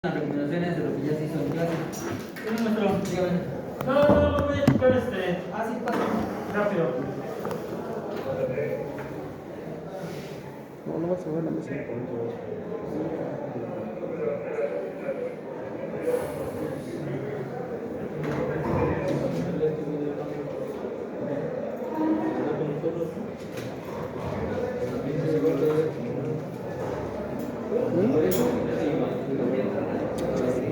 Las recomendaciones de lo que ya se hizo en clase. ¿Qué maestro? Dígame. No, voy a checar Ah, sí, pasa. rápido. No vas a ver la mesa.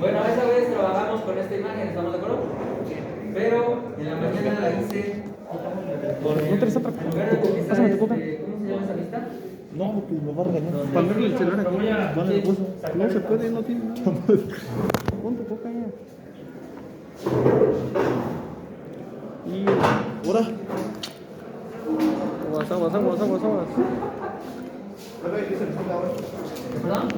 Bueno, esa vez trabajamos con esta imagen, ¿estamos de acuerdo? Pero en la mañana la hice con ¿No traes otra? en lugar de utilizar Pásame tu copa. ¿cómo se llama esa vista? No, porque me va a regañar. ¿Dónde? Para verle el celular aquí. Voy a- Vale, pues, no se puede, no tiene nada. Pon tu coca ya. Y ahora. Aguas. ¿Perdón?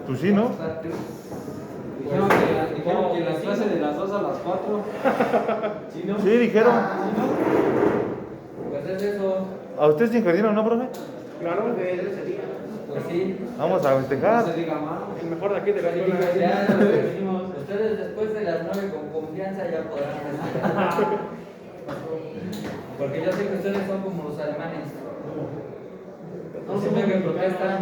Pues sí, ¿no? Dijeron que las clases de las 2 a las 4. ¿Sí, no? Sí, dijeron. Pues es eso. ¿A ustedes se incurrieron, no, profe? Claro, Pues sí. Vamos a festejar. No se diga más. el mejor de aquí de la escuela. Ya lo decimos. Ustedes después de las 9 con confianza ya podrán respirar. Porque yo sé que ustedes son como los alemanes. No siempre que protestan,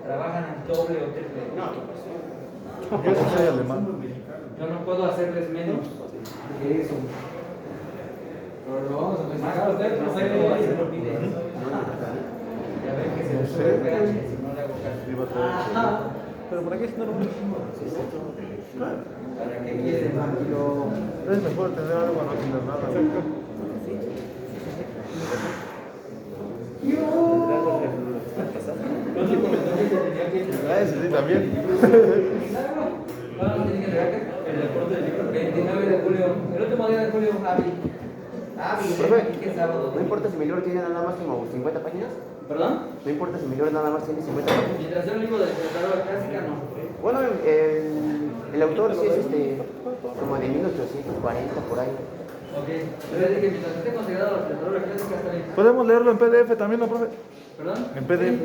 trabajan en doble o triple. Yo sí soy alemán. Yo no puedo hacerles menos que eso. Pero lo vamos a festejar. Ustedes no sé cómo hacerlo, pide. Ya ven que se les sube el pH si no le hago caso. Pero por aquí es normal. ¿Para qué quieren? Es mejor tener algo a no tener nada. Ese sí también. ¿Cuándo tiene que entregar qué? El reporte del libro. 29 de julio. El último día de julio, Javi. Profe, ¿Qué sábado? no importa si mi libro tiene nada más como 50 páginas. ¿Perdón? No importa si mi libro nada más tiene 50 páginas. Mientras sea un libro de literatura clásica, no. Bueno, el autor sí es como de 1840 por ahí. Ok. Pero es de que mientras esté considerado la literatura clásica, está bien. Podemos leerlo en PDF también, ¿no, profe? ¿Perdón? En PDF.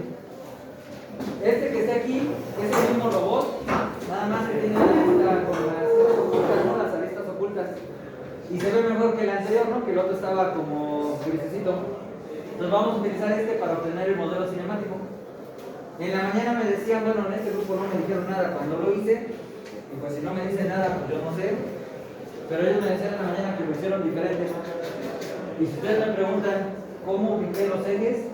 Este que está aquí es el mismo robot, nada más que tiene esta con las ocultas, ¿no? Las aristas ocultas. Y se ve mejor que el anterior, ¿no? Que el otro estaba como grisecito. Entonces vamos a utilizar este para obtener el modelo cinemático. En la mañana me decían, bueno, en este grupo no me dijeron nada cuando lo hice. Y pues si no me dicen nada, pues yo no sé. Pero ellos me decían en la mañana que lo hicieron diferente. Y si ustedes me preguntan cómo ubiqué los ejes,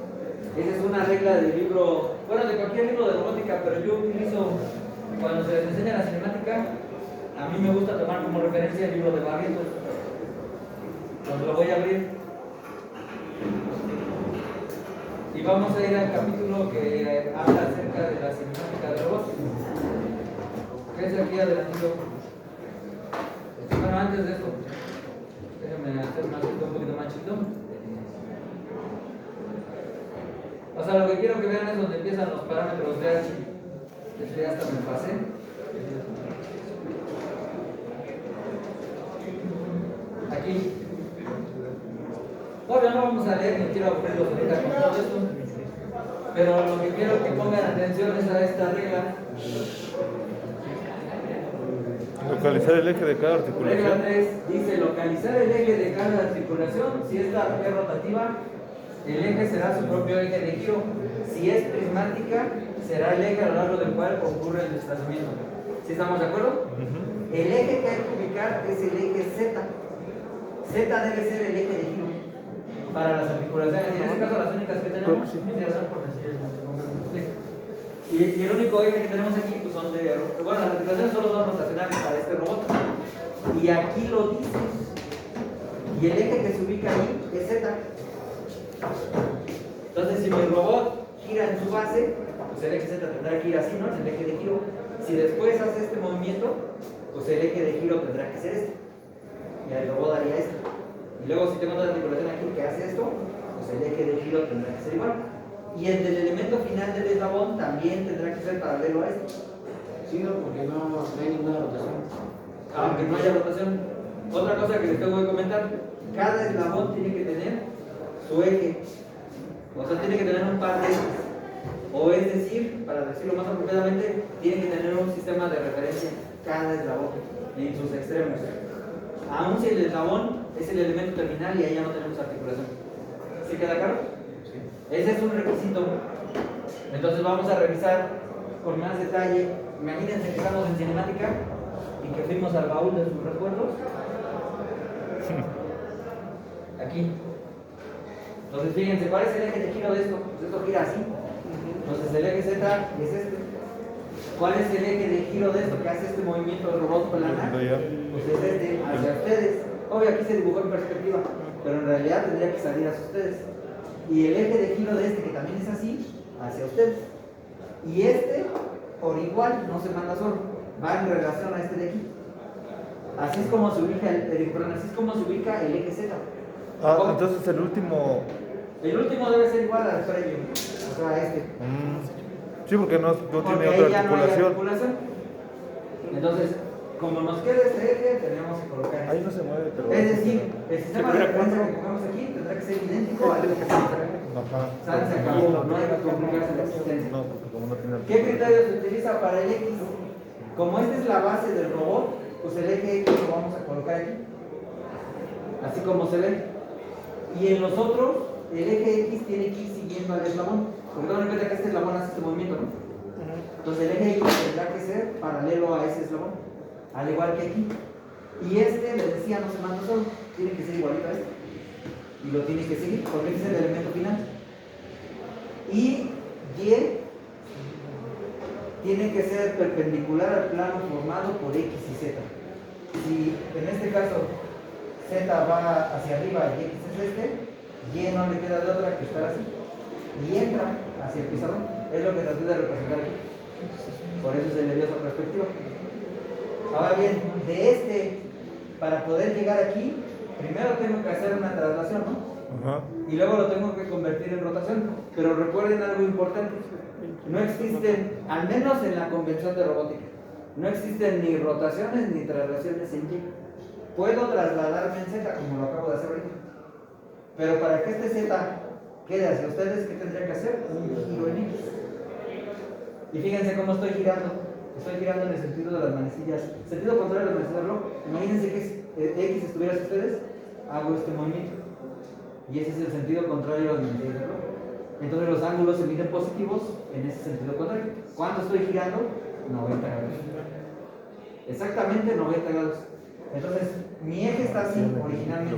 esa es una regla del libro, bueno, de cualquier libro de robótica, pero yo utilizo, cuando se les enseña la cinemática, a mí me gusta tomar como referencia el libro de Barrientos. Entonces lo voy a abrir. Y vamos a ir al capítulo que habla acerca de la cinemática de robots. ¿Qué es aquí adelantito? Bueno, antes de esto, déjenme hacer un poquito más chiquito. O sea, lo que quiero que vean es donde empiezan los parámetros de H. Este ya hasta me pasé. Aquí. Todavía no vamos a leer, ni quiero aburrirlos ahorita con todo esto. Pero lo que quiero que pongan atención es a esta regla. Localizar el eje de cada Regla articulación. 3 dice localizar el eje de cada articulación. Si esta es rotativa, el eje será su propio eje de giro. Si es prismática, será el eje a lo largo del cual ocurre el desplazamiento. ¿Sí estamos de acuerdo? El eje que hay que ubicar es el eje Z. Z debe ser el eje de giro para las articulaciones. Y en este caso las únicas que tenemos y el único eje que tenemos aquí pues son de... Bueno, las articulaciones son los dos rotacionales para este robot. Y aquí lo dice. Y el eje que se ubica ahí es Z. Entonces, si mi robot gira en su base, pues el eje Z tendrá que ir así, ¿no? Es el eje de giro. Si después hace este movimiento, pues el eje de giro tendrá que ser este. Y el robot haría esto. Y luego, si tengo otra articulación aquí que hace esto, pues el eje de giro tendrá que ser igual. Y el del elemento final del eslabón también tendrá que ser paralelo a esto. Sí, no, porque no hay ninguna rotación. Aunque no haya rotación. Otra cosa que les tengo que comentar cada eslabón tiene que tener su eje, o sea, tiene que tener un par de ejes. O es decir, para decirlo más apropiadamente, tiene que tener un sistema de referencia cada eslabón en sus extremos. Aun si el eslabón es el elemento terminal y ahí ya no tenemos articulación. ¿Sí queda claro? Ese es un requisito. Entonces vamos a revisar con más detalle. Imagínense que estamos en cinemática y que fuimos al baúl de sus recuerdos. Aquí. Entonces fíjense, ¿cuál es el eje de giro de esto? Pues esto gira así. Entonces el eje Z es este. ¿Cuál es el eje de giro de esto que hace este movimiento del robot planar? Pues es este, hacia ustedes. Obvio aquí se dibujó en perspectiva, pero en realidad tendría que salir hacia ustedes. Y el eje de giro de este, que también es así, hacia ustedes. Y este, por igual, no se manda solo, va en relación a este de aquí. Así es como se ubica así es como se ubica el eje Z. Ah, entonces el último. El último debe ser igual al previo, o sea, a este. Sí, porque no Porque tiene ahí otra ya no hay articulación. articulación. Entonces, como nos queda este eje, tenemos que colocar Ahí no se mueve, pero. Es decir, el sistema de referencia que pongamos aquí tendrá que ser idéntico al que se Ajá. se acabó, no hay que complicarse la existencia. No, porque como no tiene ¿Qué criterio se utiliza para el X? Como esta es la base del robot, pues el eje X lo vamos a colocar aquí. Así como se ve. Y en los otros, el eje X tiene que ir siguiendo al eslabón. Porque tomen en cuenta que este eslabón hace este movimiento, ¿no? Entonces el eje X tendrá que ser paralelo a ese eslabón, al igual que aquí. Y este, les decía, no se manda solo, tiene que ser igualito a este. Y lo tiene que seguir, porque este es el elemento final. Y Y tiene que ser perpendicular al plano formado por X y Z. Si en este caso Z va hacia arriba y X es este, Y no le queda de otra que estar así. Y entra hacia el pizarrón. Es lo que traté de representar aquí. Por eso se le dio esa perspectiva. Ahora bien, de este, para poder llegar aquí, primero tengo que hacer una traslación, ¿no? Ajá. Y luego lo tengo que convertir en rotación. Pero recuerden algo importante. No existen, al menos en la convención de robótica, no existen ni rotaciones ni traslaciones en Y. Puedo trasladarme en Z, como lo acabo de hacer ahorita. Pero para que este Z quede hacia ustedes, ¿qué tendría que hacer? Un giro en X. Y fíjense cómo estoy girando. Estoy girando en el sentido de las manecillas. Sentido contrario de las manecillas del reloj. Imagínense que X estuviera hacia ustedes, hago este movimiento. Y ese es el sentido contrario de las manecillas del reloj. Entonces los ángulos se miden positivos en ese sentido contrario. ¿Cuánto estoy girando? 90 grados. Exactamente 90 grados. Entonces, mi eje está así originalmente.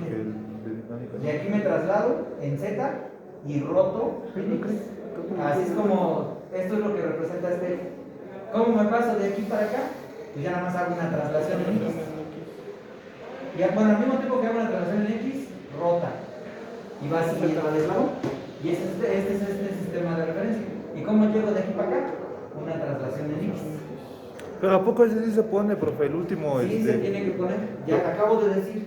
Y aquí me traslado en Z y roto en X. Así es como, esto es lo que representa este eje. ¿Cómo me paso de aquí para acá? Pues ya nada más hago una traslación en X. Y bueno, al mismo tiempo que hago una traslación en X, rota. Y va siguiendo al eslabón. Y este es este sistema de referencia. ¿Y cómo llego de aquí para acá? Una traslación en X. Pero ¿a poco ese sí se pone, profe? El último. Sí, se tiene que poner. Ya acabo de decir,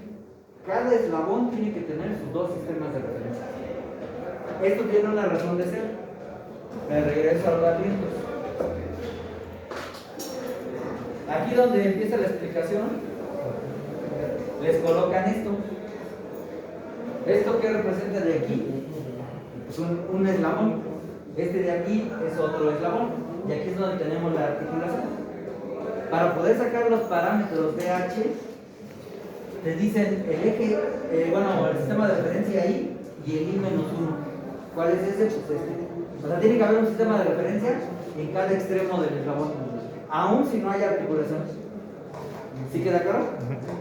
cada eslabón tiene que tener sus dos sistemas de referencia. Esto tiene una razón de ser. Me regreso a los laberintos. Aquí donde empieza la explicación, les colocan esto. ¿Esto qué representa de aquí? Pues un eslabón. Este de aquí es otro eslabón. Y aquí es donde tenemos la articulación. Para poder sacar los parámetros de H, te dicen el eje, el sistema de referencia ahí y el I-1. ¿Cuál es ese? Pues este. O sea, tiene que haber un sistema de referencia en cada extremo del eslabón, aun si no hay articulación. ¿Sí queda claro?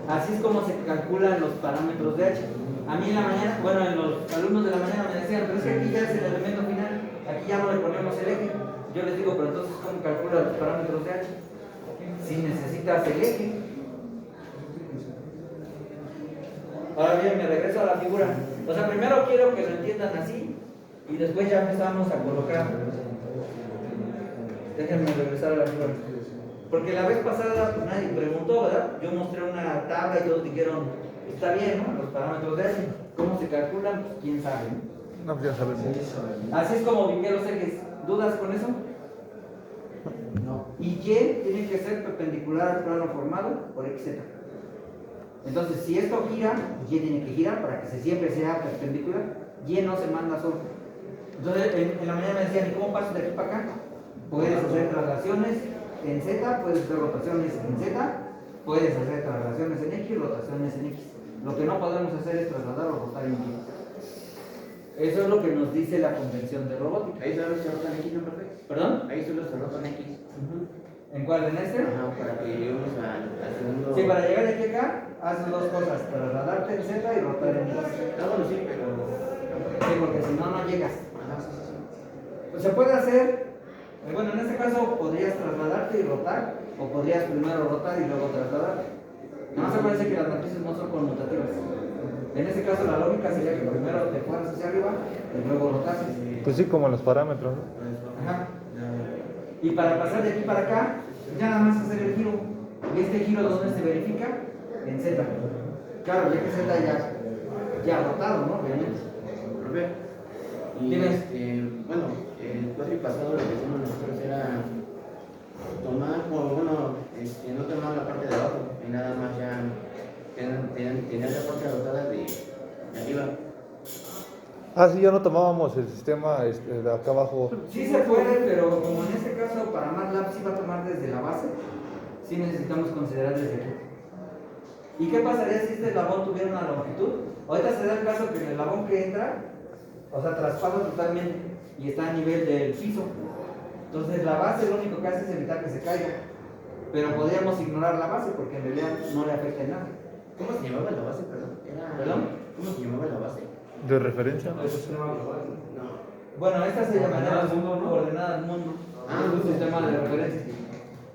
Así es como se calculan los parámetros de H. A mí en la mañana, en los alumnos de la mañana me decían, pero es que aquí ya es el elemento final, aquí ya no le ponemos el eje. Yo les digo, pero entonces, ¿cómo calculas los parámetros de H? Si necesitas el eje. Ahora bien, me regreso a la figura. O sea, primero quiero que lo entiendan así y después ya empezamos a colocar. Déjenme regresar a la figura. Porque la vez pasada pues, nadie preguntó, ¿verdad? Yo mostré una tabla y todos dijeron, está bien, ¿no? Los parámetros de H. ¿Cómo se calculan? Pues quién sabe, ¿no? No, pues ya sabemos. Así es como ubiqué los ejes. ¿Dudas con eso? No. Y Y tiene que ser perpendicular al plano formado por XZ. Entonces, si esto gira, Y tiene que girar para que siempre sea perpendicular. Y no se manda solo. Entonces, en la mañana me decían, ¿y cómo paso de aquí para acá? Puedes hacer traslaciones en Z, puedes hacer rotaciones en Z, puedes hacer traslaciones en X, rotaciones en X. Lo que no podemos hacer es trasladar o rotar en Y. Eso es lo que nos dice la convención de robótica. Ahí solo se rotan X, ¿no, profe? ¿Perdón? Ahí solo se rotan X. ¿En cuál? ¿En este? Ajá, para que lleguemos al segundo. Sí, para llegar de aquí a acá, haces dos cosas, trasladarte en Z y rotar en X. Ah, bueno, sí, pero. Sí, porque si no, no llegas. Ajá, sí, sí. Pues se puede hacer, bueno, en este caso podrías trasladarte y rotar, o podrías primero rotar y luego trasladarte. Nada más acuérdense que las matrices no son conmutativas. En este caso la lógica sería que primero te fueras hacia arriba y luego rotases. Pues sí, como los parámetros, ¿no? Ajá. Y para pasar de aquí para acá, ya nada más hacer el giro. ¿Y este giro dónde se verifica? En Z. Claro, ya que Z ya ha rotado, ¿no? Obviamente. Profe, y Dime. bueno, el cuatri pasado lo que hicimos nosotros era tomar, no tomar la parte de abajo, y nada más ya tener la parte adoptada de arriba. Ah, sí, ya no tomábamos el sistema de acá abajo. Sí se puede, pero como en este caso para MATLAB sí va a tomar desde la base, sí necesitamos considerar desde aquí. ¿Y qué pasaría si este eslabón tuviera una longitud? Ahorita se da el caso que en el eslabón que entra, o sea, traspasa totalmente y está a nivel del piso. Entonces la base lo único que hace es evitar que se caiga. Pero podríamos ignorar la base porque en realidad no le afecta en nada. ¿Cómo se llamaba la base, perdón? ¿Perdón? ¿Cómo se llamaba la base? ¿De referencia? No. Bueno, esta se llamaría coordenadas mundo. Es un sistema de referencia.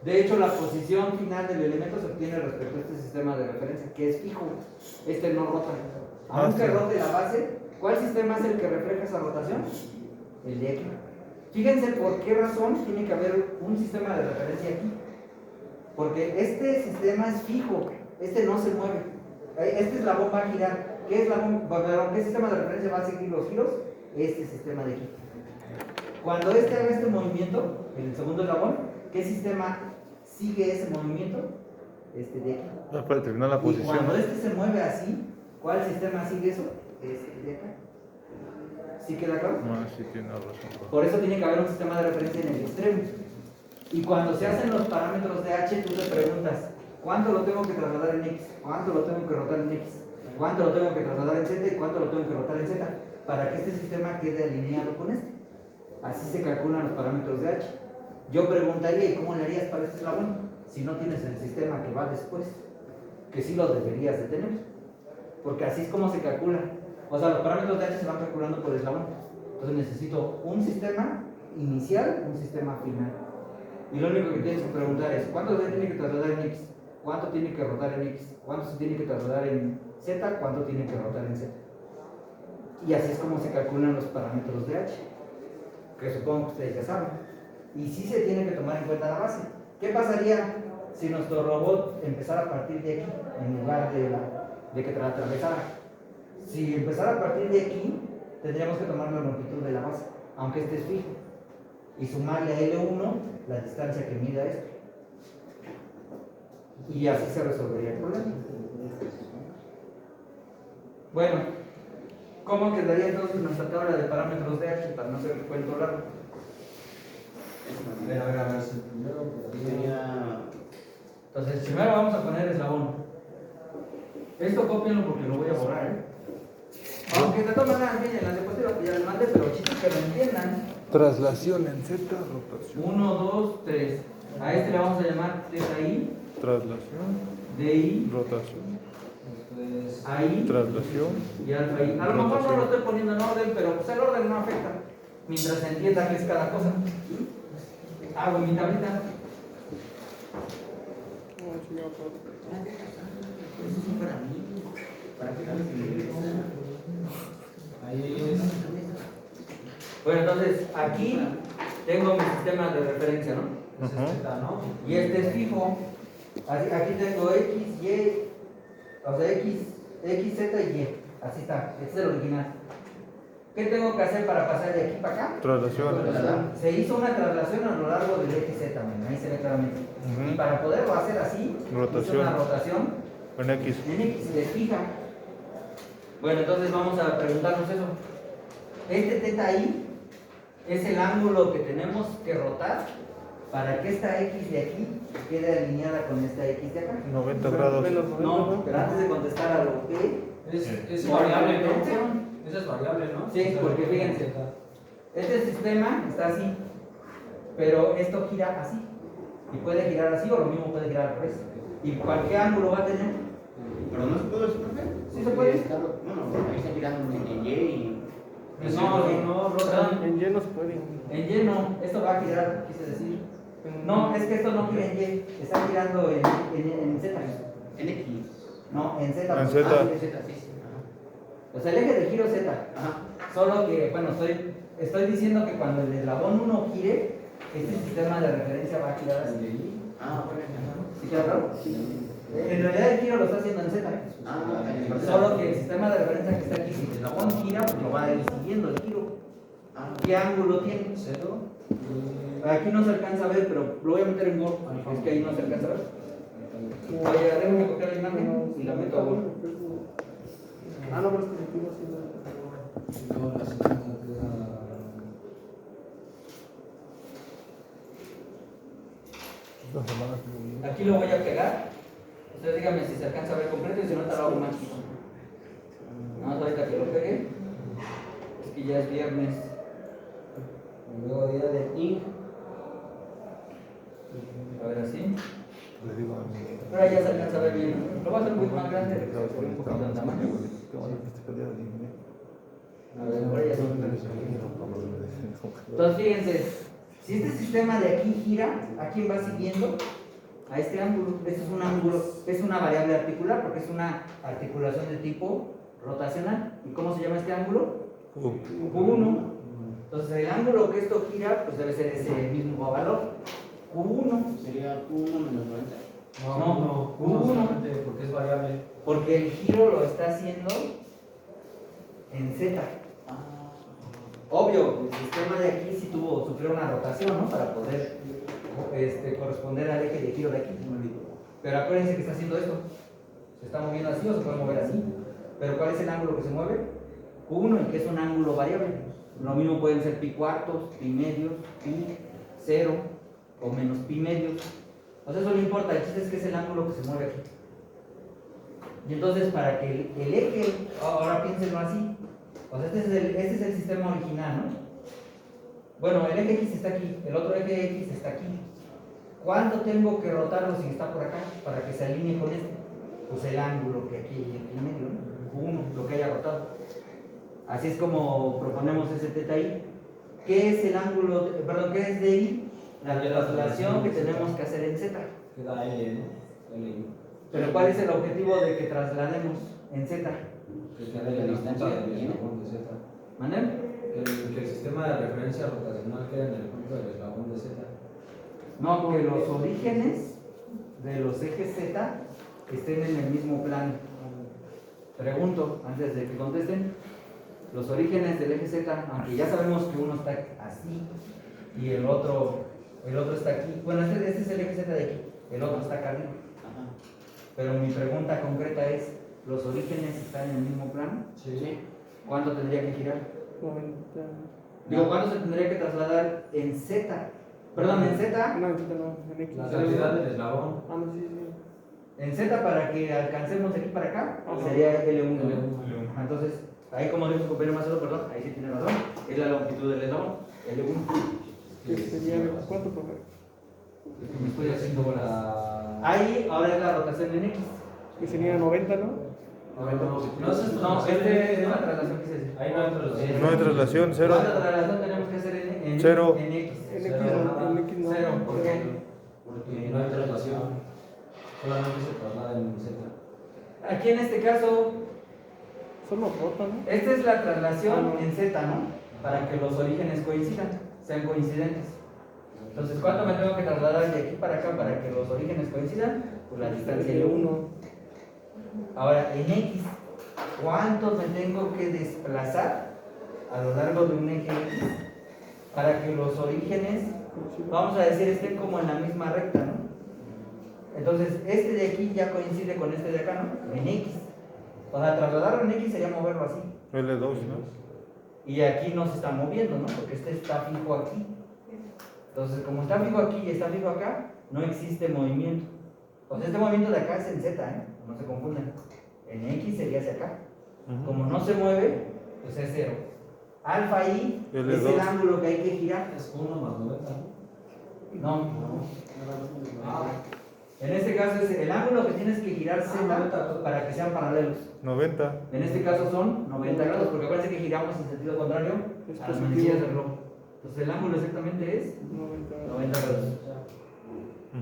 De hecho, la posición final del elemento se obtiene respecto a este sistema de referencia, que es fijo. Este no rota. Aunque rote la base, ¿cuál sistema es el que refleja esa rotación? El de aquí. Fíjense por qué razón tiene que haber un sistema de referencia aquí. Porque este sistema es fijo, este no se mueve. Este eslabón va a girar. ¿Qué sistema de referencia va a seguir los giros? Este sistema de aquí. Cuando este haga este movimiento, el segundo eslabón, ¿qué sistema sigue ese movimiento? Este de aquí. Para terminar la Y posición. cuando este se mueve así, ¿cuál sistema sigue eso? Este de acá. ¿Sí queda claro? No, sí tiene razón. Por eso tiene que haber un sistema de referencia en el extremo. Y cuando se hacen los parámetros de H, tú te preguntas, ¿cuánto lo tengo que trasladar en X? ¿Cuánto lo tengo que rotar en X? ¿Cuánto lo tengo que trasladar en Z? ¿Y cuánto lo tengo que rotar en Z? Para que este sistema quede alineado con este. Así se calculan los parámetros de H. Yo preguntaría, ¿y cómo le harías para este eslabón? Si no tienes el sistema que va después, que sí lo deberías de tener. Porque así es como se calcula. O sea, los parámetros de H se van calculando por eslabón. Entonces necesito un sistema inicial, un sistema final. Y lo único que tienes que preguntar es, ¿cuánto se tiene que trasladar en X? ¿Cuánto tiene que rotar en X? ¿Cuánto se tiene que trasladar en Z? ¿Cuánto tiene que rotar en Z? Y así es como se calculan los parámetros de H, que supongo que ustedes ya saben. Y sí se tiene que tomar en cuenta la base. ¿Qué pasaría si nuestro robot empezara a partir de aquí, en lugar de que la atravesara? Si empezara a partir de aquí, tendríamos que tomar la longitud de la base, aunque este es fijo, y sumarle a L1 la distancia que mida esto. Y así se resolvería el problema. Bueno, ¿cómo quedaría entonces nuestra tabla de parámetros de H para no hacer el cuento largo? A ver. Entonces, primero vamos a poner eslabón. Esto cópienlo porque lo voy a borrar, ¿eh? Aunque de todas maneras, miren, la diapositiva que ya les mandé, pero chistes que lo entiendan. Traslación en Z, rotación. 1, 2, 3. A este le vamos a llamar TI, Traslación, DI, rotación, AI traslación. y alfa I. A lo mejor no lo estoy poniendo en orden, pero pues el orden no afecta. Mientras se entienda qué es cada cosa. Hago mi tablita. Eso sí para mí. ¿Para qué tal? Ahí es. Bueno, entonces aquí tengo mi sistema de referencia, ¿no? Ajá. Y este es fijo. Aquí tengo X, Y, o sea, X, Z y Y. Así está. Este es el original. ¿Qué tengo que hacer para pasar de aquí para acá? Traslación. Se hizo una traslación a lo largo del XZ, ahí se ve claramente. Y para poderlo hacer así, hice Rotación. una rotación En X. En X se fija. Bueno, entonces vamos a preguntarnos eso. Este teta ahí es el ángulo que tenemos que rotar para que esta X de aquí quede alineada con esta X de acá. 90 grados. No, pero antes de contestar a lo que Es variable, ¿no? Esa es variable, ¿no? sí, porque fíjense, este sistema está así, pero esto gira así. Y puede girar así o lo mismo puede girar al revés. ¿Y cualquier ángulo va a tener? Pero no se puede, ¿sí, profe? Sí se puede. Bueno, ahí está girando en Y y... No, rotan. En Y no se puede. En Y no, esto va a girar, quise decir. No, es que esto no gira en Y, está girando en Z. En X. No, en Z. En Z. Ah, sí, Z, sí, sí. Ajá. O sea, el eje de giro es Z. Ajá. Solo que, bueno, estoy diciendo que cuando el eslabón 1 gire, este sistema de referencia va a girar así. Ah, bueno. ¿Sí queda claro? En realidad el giro lo está haciendo en Z. Ah, Solo que el sistema de referencia que está aquí, si el eslabón gira, pues lo va a ir siguiendo el giro. Ah, ¿Qué ángulo tiene? ¿Cero? Aquí no se alcanza a ver, pero lo voy a meter en Word. Es que ahí no se alcanza a ver. Oye, déjame copiar la imagen y la meto a Word. Ah, no, pero es que aquí no se Aquí lo voy a pegar. Ustedes díganme si se alcanza a ver completo y si no, te lo hago más chico. Nada más ahorita que lo pegue. Es que ya es viernes. Y luego día de INC. A ver así. Le digo a mi. Pero ahí ya se alcanza a ver bien. Lo voy a hacer un poquito más grande. Un poquito de tamaño. A ver, ahora ya son. Entonces fíjense, si este sistema de aquí gira, ¿a quién va siguiendo? A este ángulo. Este es un ángulo, es una variable articular porque es una articulación de tipo rotacional. ¿Y cómo se llama este ángulo? Q1. Entonces el ángulo que esto gira, pues debe ser ese mismo valor. Q1. sería Q1 menos 90. No, no Q1. solamente porque es variable. Porque el giro lo está haciendo en Z. Obvio, el sistema de aquí sí sufrió una rotación, ¿no? Para poder corresponder al eje de giro de aquí. Pero acuérdense que está haciendo esto. Se está moviendo así o se puede mover así. Pero ¿cuál es el ángulo que se mueve? Q1, y que es un ángulo variable. Lo mismo pueden ser pi cuartos, pi medios, pi 0 o menos pi medios. O sea, eso no importa, el chiste es que es el ángulo que se mueve aquí. Y entonces, para que el eje, ahora piénsenlo así. O sea, este es el sistema original, ¿no? Bueno, el eje X está aquí, el otro eje X está aquí. ¿Cuánto tengo que rotarlo si está por acá para que se alinee con este? Pues el ángulo que aquí en medio, ¿no? Q1, lo que haya rotado. Así es como proponemos ese teta I. ¿Qué es el ángulo, qué es de I? La traslación que tenemos que hacer en Z. Queda L, ¿no? L. Pero ¿cuál es el objetivo de que traslademos en Z? Que quede la distancia del eslabón de Z. ¿Manuel? Que el sistema de referencia rotacional quede en el punto del eslabón de Z. No, que los orígenes de los ejes Z estén en el mismo plano. Pregunto, antes de que contesten, los orígenes del eje Z, aunque ya sabemos que uno está así y el otro está aquí. Bueno, este es el eje Z de aquí, el otro está acá arriba. Pero mi pregunta concreta es, ¿los orígenes están en el mismo plano? Sí. ¿Cuánto tendría que girar? 90. Digo, ¿cuánto se tendría que trasladar en Z? Perdón, en Z. No, en X. La cantidad del eslabón. Ah, no, sí, sí. En Z para que alcancemos de aquí para acá, Ajá. sería L1. L1. Ajá, entonces, ahí como dijo su compañero Macedo, perdón, ahí sí tiene razón, es la longitud del eslabón, L1. Que sería, ¿cuánto, profe? Me estoy haciendo la. Ahí ahora es la rotación en X. Que sería 90, ¿no? No es esto. No, este es una traslación que se dice. Ahí no hay traslación. No hay traslación, cero. ¿Cuánta traslación tenemos que hacer en Cero. En X. En X, Cero. en X no. Cero, ¿por qué? Porque no hay traslación. Solamente se traslada en Z. Aquí en este caso, Solo rota, ¿no? esta es la traslación Ah, no. en Z, ¿no? Para que los orígenes coincidan, sean coincidentes. Entonces, ¿cuánto me tengo que trasladar de aquí para acá para que los orígenes coincidan? Pues la distancia L1. Ahora, en X, ¿cuánto me tengo que desplazar a lo largo de un eje X para que los orígenes, vamos a decir, estén como en la misma recta, ¿no? Entonces, este de aquí ya coincide con este de acá, ¿no? En X. O sea, trasladarlo en X sería moverlo así. L2, ¿no? Y aquí no se está moviendo, ¿no? Porque este está fijo aquí. Entonces, como está fijo aquí y está fijo acá, no existe movimiento. O sea, este movimiento de acá es en Z, ¿eh? No se confundan. En X sería hacia acá. Como no se mueve, pues es 0. Alfa I es L2. el ángulo que hay que girar. Es 1 más 90, ¿no? No. En este caso es el ángulo que tienes que girar Z para que sean paralelos. 90. En este caso son 90 grados, porque acuérdense que giramos en sentido contrario a las manecillas del reloj. Entonces el ángulo exactamente es 90 grados.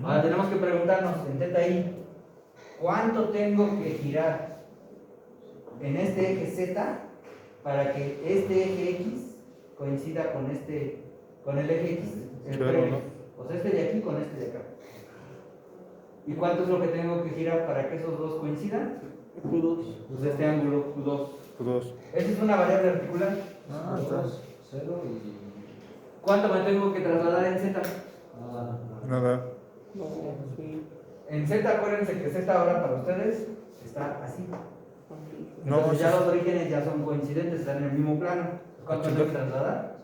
Ahora tenemos que preguntarnos en θi, ¿cuánto tengo que girar en este eje Z para que este eje X coincida con el eje X? El Claro, previo. ¿no? O sea, este de aquí con este de acá. ¿Y cuánto es lo que tengo que girar para que esos dos coincidan? Q2. Pues este ángulo Q2. 2. Esa es una variable articular. Ah, está. 0 y ¿Cuánto me tengo que trasladar en Z? nada. Nada. No, sí. En Z, acuérdense que Z ahora para ustedes está así. No, Entonces ya sí. los orígenes ya son coincidentes, están en el mismo plano. ¿Cuánto me tengo que trasladar?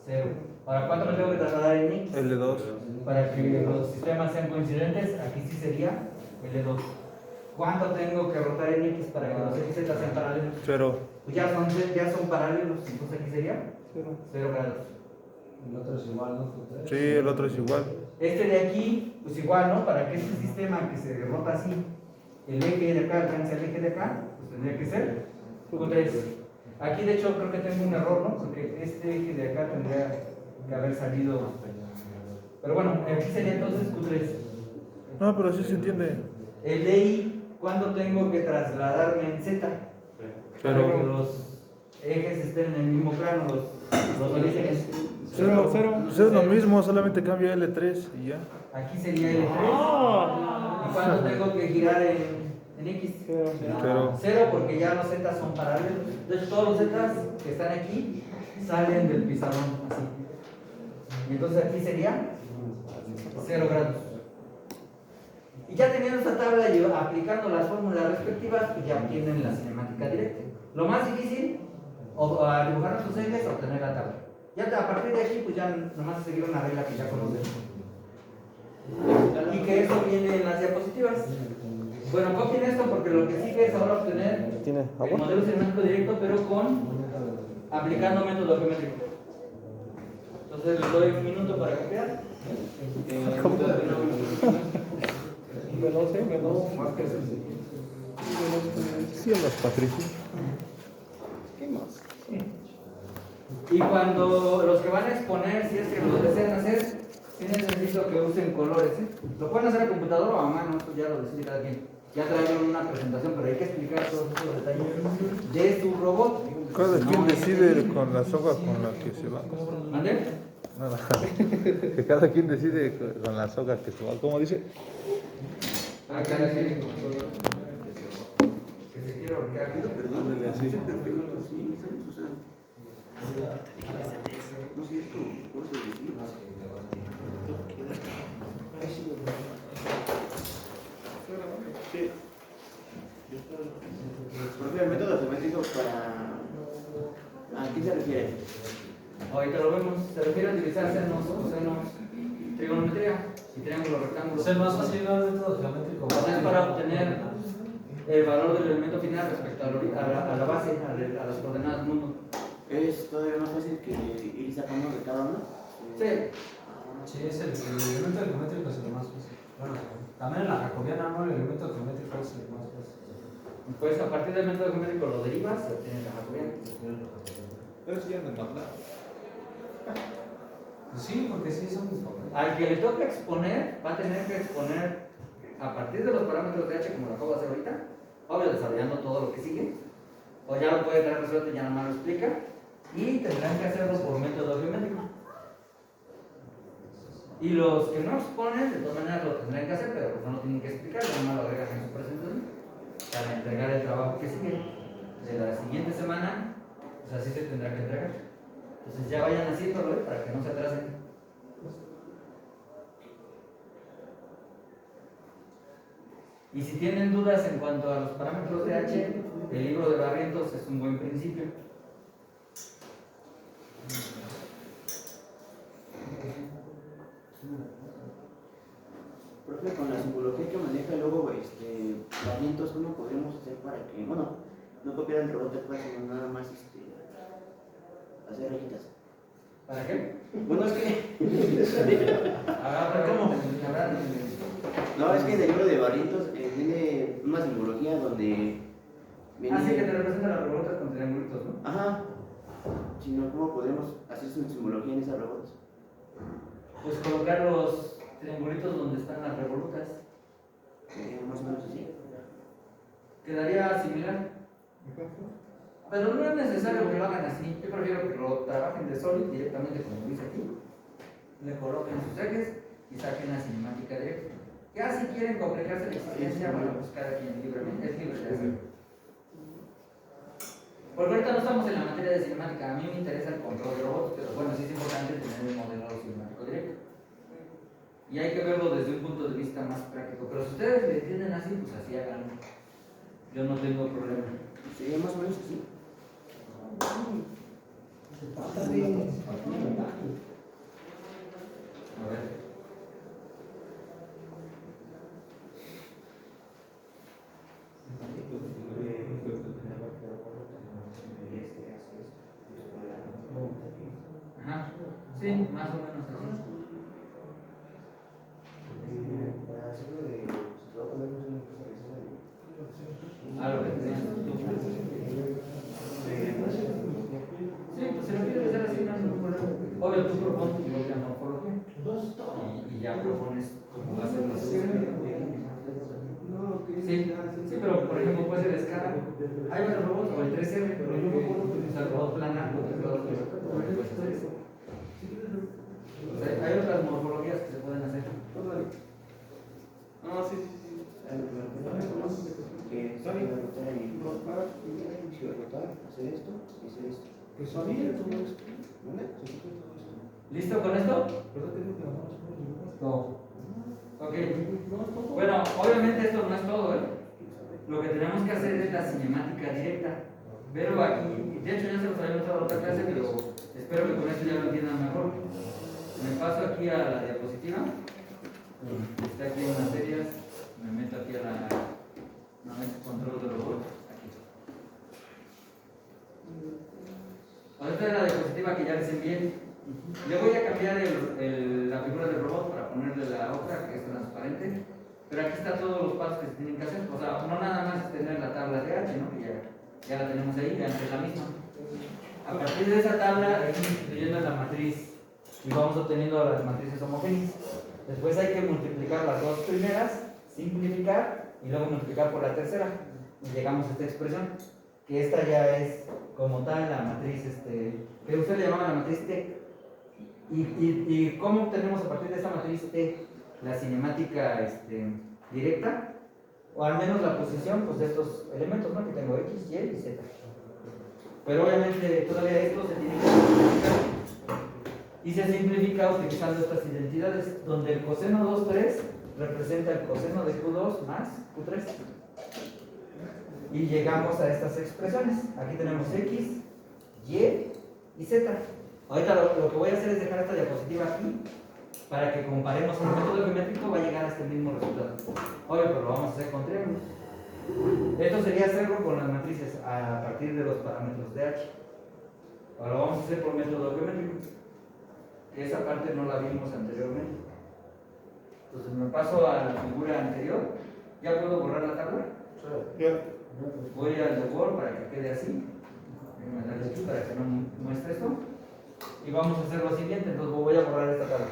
0. Ahora, ¿cuánto me tengo que trasladar en X? L2. Para que los sistemas sean coincidentes, aquí sí sería L2. ¿Cuánto tengo que rotar en X para que los ejes Z sean paralelos? 0. Pues ya son paralelos, entonces aquí sería 0 grados. El otro es igual, ¿no? Sí, el otro es igual. Este de aquí, pues igual, ¿no? Para que este sistema que se rota así, el eje de acá alcance al eje de acá, pues tendría que ser Q3. Aquí de hecho creo que tengo un error, ¿no? Porque este eje de acá tendría que haber salido. Pero bueno, aquí sería entonces Q3. No, pero sí se entiende. El de I, ¿cuándo tengo que trasladarme en Z? Para que Cero. los ejes estén en el mismo plano, los orígenes. 0, 0. Pues es lo mismo, solamente cambia L3 y ya. Aquí sería L3. ¿Y cuándo tengo que girar en X? 0. 0 porque ya los Z son paralelos. Entonces todos los Z que están aquí salen del pizarrón así. Y entonces aquí sería 0 grados. Y ya teniendo esta tabla y aplicando las fórmulas respectivas, pues ya obtienen la cinemática directa. Lo más difícil, a dibujar nuestros ejes, obtener la tabla. Ya a partir de aquí, pues ya nomás seguir una regla que ya conocemos. Y que eso viene en las diapositivas. Bueno, copien esto porque lo que sigue es ahora obtener el modelo cinemático directo, pero aplicando método geométrico. Entonces les doy un minuto para copiar. Veloz, veloz. Sí, en los Patricios. ¿Qué más? Y cuando los que van a exponer, si es que lo desean hacer, sí necesito que usen colores. Lo pueden hacer a computadora o a mano, esto ya lo decide cada quien. Ya trajeron una presentación, pero hay que explicar todos esos detalles de su robot. Cada quien decide con la soga con la que se va. ¿Mande? Nada. Que cada quien decide con la soga que se va. ¿Cómo dice? Ah, cada quien. Que se quiera ahorcar. Ándale así. Sí. Porque el método geométrico ¿a qué se refiere? Ahorita lo vemos. Se refiere a utilizar senos, cosenos, trigonometría y triángulos, rectángulos. Es más fácil ¿no? El método geométrico. O sea, es para obtener el valor del elemento final respecto a la base, a las coordenadas del mundo. ¿Es todavía más fácil que ir sacando de cada uno? Sí. Sí, es el elemento geométrico es el más fácil. Bueno, también en la jacobiana, ¿no? El elemento geométrico es el más fácil. Pues a partir del método geométrico lo derivas y obtienes la jacobiana. Pero eso ya no es más nada. Pues sí, porque sí son mis compañeros. Al que le toque exponer, va a tener que exponer a partir de los parámetros de H, como lo acabo de hacer ahorita, obvio desarrollando todo lo que sigue, o ya lo puede traer resuelto y ya nada más lo explica, y tendrán que hacerlo por método geométrico. Y los que no exponen, de todas maneras lo tendrán que hacer, pero pues no lo tienen que explicar, nada más lo agregan en su presentación para entregar el trabajo que sigue. De la siguiente semana, pues así se tendrá que entregar. Entonces ya vayan haciéndolo para que no se atrasen. Y si tienen dudas en cuanto a los parámetros de H, el libro de Barrientos es un buen principio. Profe, con la simbología que maneja luego Barrientos, ¿cómo podríamos hacer para que, bueno, no copiar el robot actual, sino nada más hacer rayitas? ¿Para qué? Bueno, es que. ¿Cómo? No, es que en el libro de Barrientos viene una simbología donde. Así que te representa las revolutas con triangulitos, ¿no? Ajá. Sino, ¿cómo podemos hacer su simbología en esas robots? Pues colocar los triangulitos donde están las revolutas. Más o menos así. Quedaría similar. Pero no es necesario que lo hagan así. Yo prefiero que lo trabajen de Solid directamente como dice aquí. Le coloquen sus ejes y saquen la cinemática directa. Ya si quieren complicarse la existencia, bueno, pues cada quien libremente es libre de hacerlo. Porque ahorita no estamos en la materia de cinemática. A mí me interesa el control de robots, pero bueno, sí es importante tener un modelado cinemático directo. Y hay que verlo desde un punto de vista más práctico. Pero si ustedes le entienden así, pues así hagan. Yo no tengo problema. Sería más o menos así. A ver. Ajá. Sí, más o menos así. A lo que tenías tú. Sí, pues si lo quieres hacer así, no hay ningún problema. Obvio, tú propones tu propia morfología y ya propones cómo va a ser la solución. Sí, sí, pero por ejemplo puede ser escala. Hay otros robots, o el 3R, pero yo no puedo utilizar el robot planar, o el robot puedes hacer eso. O sea, hay otras morfologías que se pueden hacer. Ah, sí, sí, sí. Que se puede rotar y rotar, hacer esto y hacer esto. Pues sabía todo esto. ¿Vale? ¿Listo con esto? No. Ok. Bueno, obviamente esto no es todo, ¿eh? Lo que tenemos que hacer es la cinemática directa. Pero aquí, de hecho ya se los había mostrado en otra clase, pero espero que con esto ya lo entiendan mejor. Me paso aquí a la diapositiva. Está aquí en las series. Me meto aquí a la control de robot. Aquí. Esta es la diapositiva que ya les envié. Le voy a cambiar la figura del robot para ponerle la otra que es transparente. Pero aquí están todos los pasos que se tienen que hacer. O sea, no nada más es tener la tabla de H, ¿no? Que ya la tenemos ahí, ya es la misma. A partir de esa tabla hay que ir instituyendo la matriz y vamos obteniendo las matrices homogéneas. Después hay que multiplicar las dos primeras, simplificar y luego multiplicar por la tercera. Y llegamos a esta expresión, que esta ya es como tal la matriz, que usted le llamaba la matriz T. ¿Y cómo obtenemos a partir de esta matriz T la cinemática directa? O al menos la posición pues, de estos elementos, ¿no? Que tengo X, Y y Z. Pero obviamente todavía esto se tiene que simplificar. Y se simplifica utilizando estas identidades, donde el coseno 2, 3 representa el coseno de Q2 más Q3. Y llegamos a estas expresiones. Aquí tenemos X, Y y Z. Ahorita lo que voy a hacer es dejar esta diapositiva aquí para que comparemos el método geométrico, va a llegar a este mismo resultado. Obvio, pero lo vamos a hacer con triángulos. Esto sería hacerlo con las matrices a partir de los parámetros de H. Ahora lo vamos a hacer por método geométrico. Esa parte no la vimos anteriormente. Entonces me paso a la figura anterior. ¿Ya puedo borrar la tabla? Voy al de Word para que quede así. Déjenme darle aquí para que no muestre esto. Y vamos a hacer lo siguiente, entonces voy a borrar esta tabla.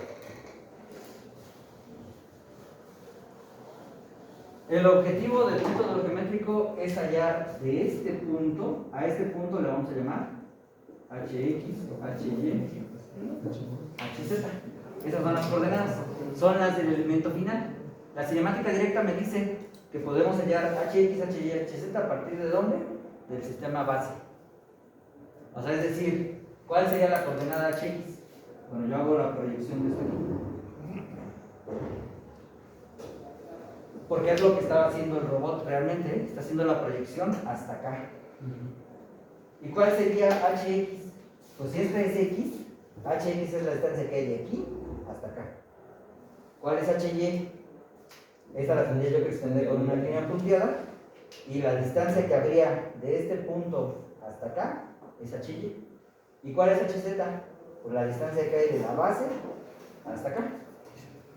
El objetivo del método geométrico es hallar de este punto, a este punto le vamos a llamar HX, HY, HZ. Esas son las coordenadas, son las del elemento final. La cinemática directa me dice que podemos hallar HX, HY, HZ a partir de ¿dónde? Del sistema base. O sea, es decir, ¿cuál sería la coordenada HX? Bueno, yo hago la proyección de esto aquí. Porque es lo que estaba haciendo el robot realmente, ¿eh? Está haciendo la proyección hasta acá. ¿Y cuál sería HX? Pues si esta es X, HX es la distancia que hay de aquí hasta acá. ¿Cuál es HY? Esta la tendría yo que extender con una línea punteada, y la distancia que habría de este punto hasta acá es HY. ¿Y cuál es HZ? Pues la distancia que hay de la base hasta acá.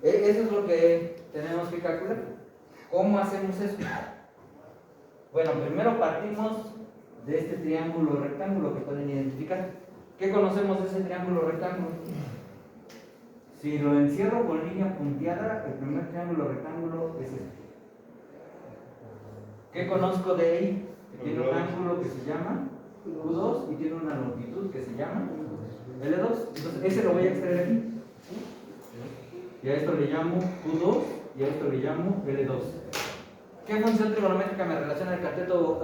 Eso es lo que tenemos que calcular. ¿Cómo hacemos eso? Bueno, primero partimos de este triángulo rectángulo que pueden identificar. ¿Qué conocemos de ese triángulo rectángulo? Si lo encierro con línea punteada, el primer triángulo rectángulo es este. ¿Qué conozco de ahí? Que tiene un ángulo que se llama Q2 y tiene una longitud que se llama L2. Entonces ese lo voy a extraer aquí. Y a esto le llamo Q2 y a esto le llamo L2. ¿Qué función trigonométrica me relaciona el cateto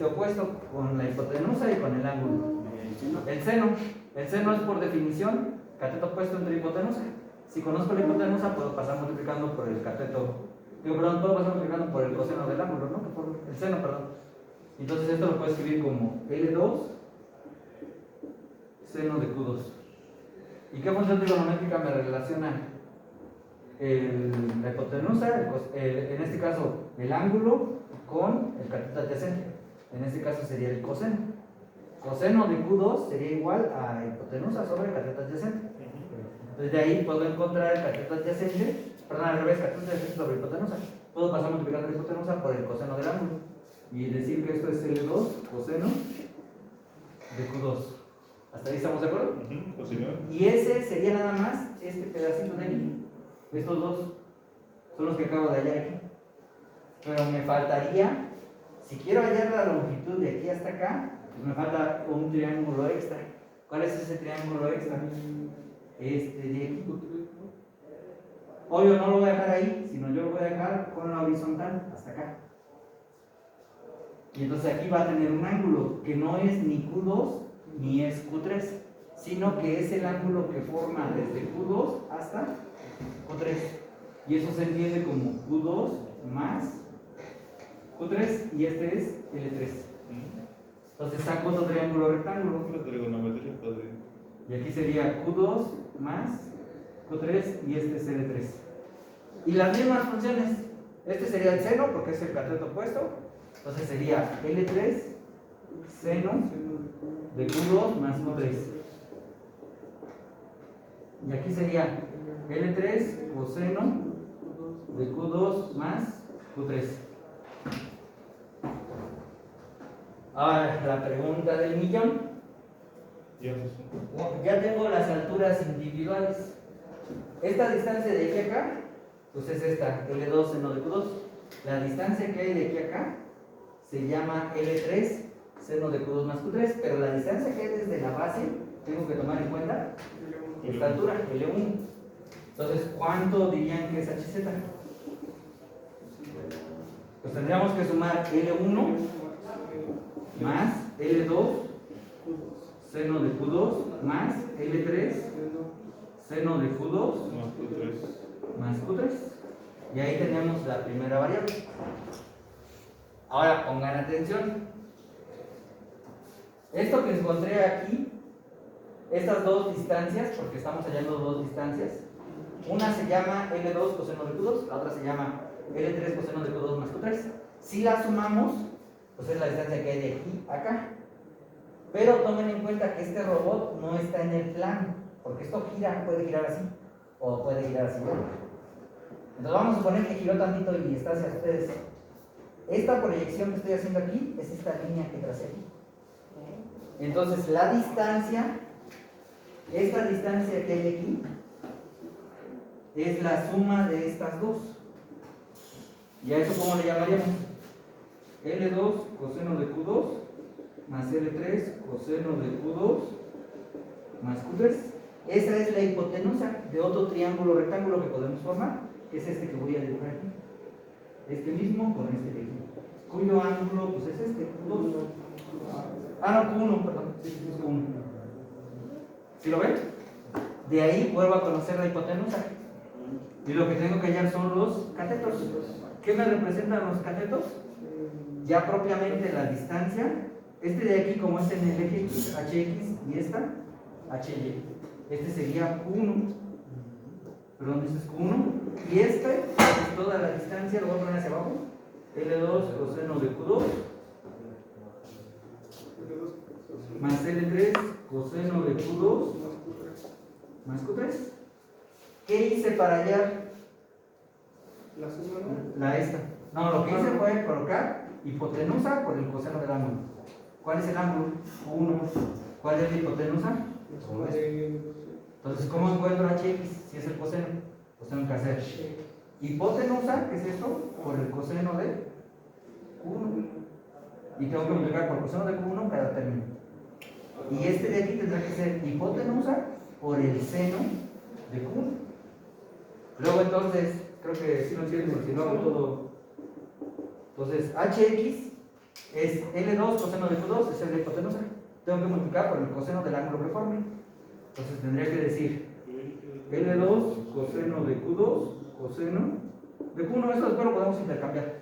opuesto con la hipotenusa y con el ángulo? El seno. El seno es por definición cateto opuesto entre hipotenusa. Si conozco la hipotenusa, puedo pasar multiplicando por el cateto. Puedo pasar multiplicando por el coseno del ángulo, ¿no? Por el seno, perdón. Entonces esto lo puedo escribir como L2 seno de Q2. ¿Y qué función trigonométrica me relaciona la hipotenusa? En este caso, el ángulo con el cateto adyacente. En este caso sería el coseno. Coseno de Q2 sería igual a hipotenusa sobre el cateto adyacente. Entonces de ahí puedo encontrar el cateto adyacente, perdón, al revés, cateto adyacente sobre hipotenusa. Puedo pasar multiplicando la hipotenusa por el coseno del ángulo y decir que esto es L2 coseno de Q2. ¿Hasta ahí estamos de acuerdo? Y ese sería nada más este pedacito de aquí. Estos dos son los que acabo de hallar aquí. Pero me faltaría, si quiero hallar la longitud de aquí hasta acá, pues me falta un triángulo extra. ¿Cuál es ese triángulo extra? Este de aquí. Obvio no lo voy a dejar ahí, sino yo lo voy a dejar con la horizontal hasta acá. Y entonces aquí va a tener un ángulo que no es ni Q2 ni es Q3, sino que es el ángulo que forma desde Q2 hasta Q3. Y eso se entiende como Q2 más Q3 y este es L3. Entonces saco otro triángulo rectángulo. Y aquí sería Q2 más Q3 y este es L3. Y las mismas funciones. Este sería el seno porque es el cateto opuesto. Entonces sería L3 seno de Q2 más Q3. Y aquí sería L3 coseno de Q2 más Q3. Ahora la pregunta del millón. Ya tengo las alturas individuales. Esta distancia de aquí a acá, pues es esta, L2 seno de Q2. La distancia que hay de aquí a acá se llama L3 seno de Q2 más Q3, pero la distancia que hay desde la base, tengo que tomar en cuenta esta altura, L1. Entonces, ¿cuánto dirían que es HZ? Pues tendríamos que sumar L1 más L2 seno de Q2 más L3 seno de Q2 más Q3. Y ahí tenemos la primera variable. Ahora pongan atención. Esto que encontré aquí, estas dos distancias, porque estamos hallando dos distancias, una se llama L2 coseno de Q2, la otra se llama L3 coseno de Q2 más Q3. Si la sumamos, pues es la distancia que hay de aquí a acá. Pero tomen en cuenta que este robot no está en el plano, porque esto gira, puede girar así, o puede girar así. Entonces vamos a suponer que giró tantito y está hacia ustedes. Esta proyección que estoy haciendo aquí es esta línea que tracé aquí. Entonces la distancia, esta distancia que hay aquí, es la suma de estas dos. ¿Y a eso cómo le llamaríamos? L2 coseno de Q2 más L3 coseno de Q2 más Q3. Esa es la hipotenusa de otro triángulo rectángulo que podemos formar, que es este que voy a dibujar aquí. Este mismo con este de aquí, cuyo ángulo pues es este, Q2. Ah, no, Q1, perdón. Sí, es Q1. ¿Sí lo ven? De ahí vuelvo a conocer la hipotenusa. Y lo que tengo que hallar son los catetos. ¿Qué me representan los catetos? Ya propiamente la distancia. Este de aquí, como es en el eje X, HX, y esta, HY. Este sería Q1. Perdón, este es Q1. Y este es toda la distancia, lo voy a poner hacia abajo. L2 coseno de Q2 más L3 coseno de Q2 más Q3. ¿Qué hice para hallar La suma, ¿no? la esta? No, lo que hice fue colocar hipotenusa por el coseno del ángulo. ¿Cuál es el ángulo? 1. ¿Cuál es la hipotenusa? Entonces, ¿cómo encuentro HX si es el coseno? Pues tengo que hacer hipotenusa, ¿qué es esto? Por el coseno de Q1. Y tengo que multiplicar por el coseno de Q1 cada término. Y este de aquí tendrá que ser hipotenusa por el seno de Q1. Luego entonces, creo que si no entiendo, si lo hago todo. Entonces, HX es L2 coseno de Q2, es la hipotenusa. Tengo que multiplicar por el coseno del ángulo que forme. Entonces tendría que decir L2 coseno de Q2 coseno de Q1. Esto después lo podemos intercambiar.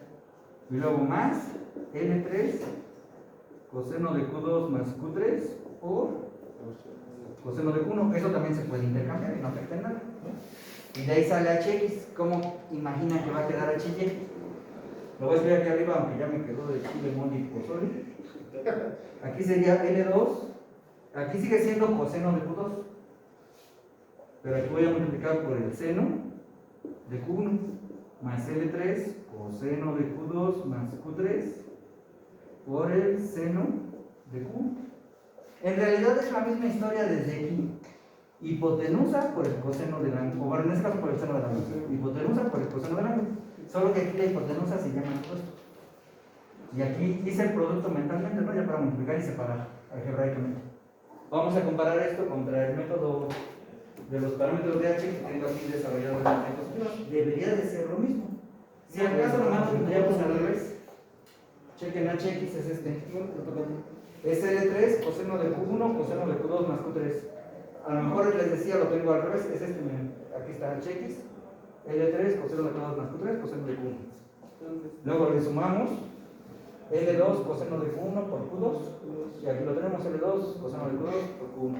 Y luego más L3 coseno de Q2 más Q3 por coseno de Q1. Eso también se puede intercambiar y no afecta en nada. Y de ahí sale HX. ¿Cómo imagina que va a quedar HY? Lo voy a escribir aquí arriba, aunque ya me quedó de chile, mole y pozole. Aquí sería L2. Aquí sigue siendo coseno de Q2. Pero aquí voy a multiplicar por el seno de Q1 más L3 coseno de Q2 más Q3 por el seno de Q1. En realidad es la misma historia desde aquí. Hipotenusa por el coseno del ángulo, o bueno, en este caso por el seno del ángulo. Hipotenusa por el coseno del ángulo. Solo que aquí la hipotenusa se llama esto. Y aquí hice el producto mentalmente, ¿no? Ya para multiplicar y separar algebraicamente. Vamos a comparar esto contra el método de los parámetros de H que tengo aquí desarrollado en la diapositiva. Debería de ser lo mismo. Si acaso nomás lo tendríamos al revés. Chequen, HX es este. Es L3 coseno de Q1 coseno de Q2 más Q3. A lo mejor les decía, lo tengo al revés, es este, miren, aquí está HX, L3 coseno de Q2 más Q3 coseno de Q1. Luego le sumamos L2 coseno de Q1 por Q2, y aquí lo tenemos L2 coseno de Q2 por Q1.